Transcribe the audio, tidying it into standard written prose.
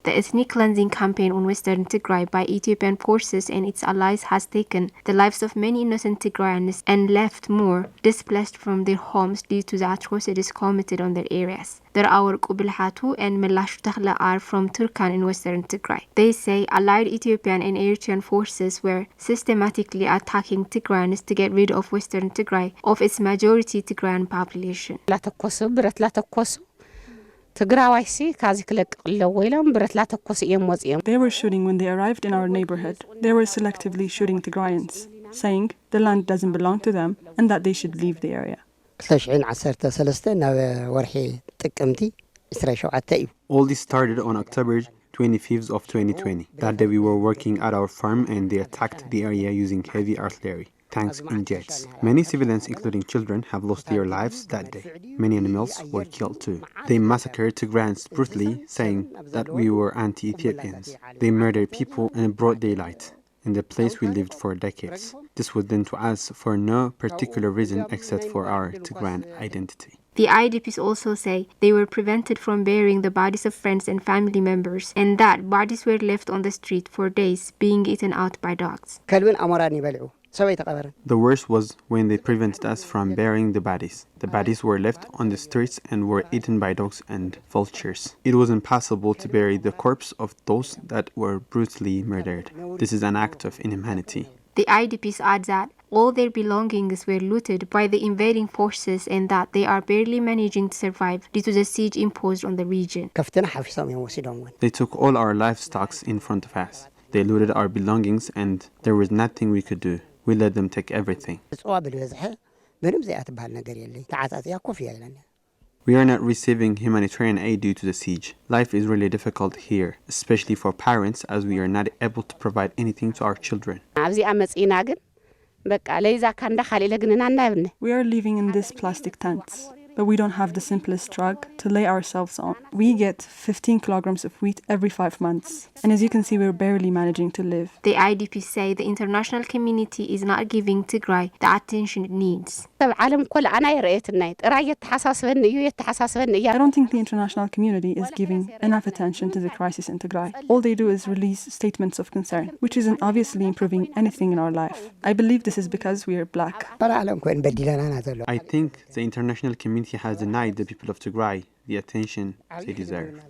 The ethnic cleansing campaign on Western Tigray by Ethiopian forces and its allies has taken the lives of many innocent Tigrayans and left more displaced from their homes due to the atrocities committed on their areas. Our Kubilhatu and Melashu Takhla are from Turkan in Western Tigray. They say allied Ethiopian and Eritrean forces were systematically attacking Tigrayans to get rid of Western Tigray of its majority Tigrayan population. They were shooting when they arrived in our neighborhood. They were selectively shooting Tigrayans, saying the land doesn't belong to them and that they should leave the area. All this started on October 25th of 2020. That day we were working at our farm and they attacked the area using heavy artillery, tanks and jets. Many civilians, including children, have lost their lives that day. Many animals were killed too. They massacred Tigrayans brutally, saying that we were anti-Ethiopians. They murdered people in broad daylight, in the place we lived for decades. This was done to us for no particular reason except for our Tigrayan identity. The IDPs also say they were prevented from burying the bodies of friends and family members, and that bodies were left on the street for days, being eaten out by dogs. The worst was when they prevented us from burying the bodies. The bodies were left on the streets and were eaten by dogs and vultures. It was impossible to bury the corpse of those that were brutally murdered. This is an act of inhumanity. The IDPs add that all their belongings were looted by the invading forces and that they are barely managing to survive due to the siege imposed on the region. They took all our livestock in front of us. They looted our belongings and there was nothing we could do. We let them take everything. We are not receiving humanitarian aid due to the siege. Life is really difficult here, especially for parents, as we are not able to provide anything to our children. We are living in these plastic tents, but we don't have the simplest rug to lay ourselves on. We get 15 kilograms of wheat every 5 months, and as you can see, we're barely managing to live. The IDP say the international community is not giving Tigray the attention it needs. I don't think the international community is giving enough attention to the crisis in Tigray. All they do is release statements of concern, which isn't obviously improving anything in our life. I believe this is because we are black. I think the international community has denied the people of Tigray the attention they deserve.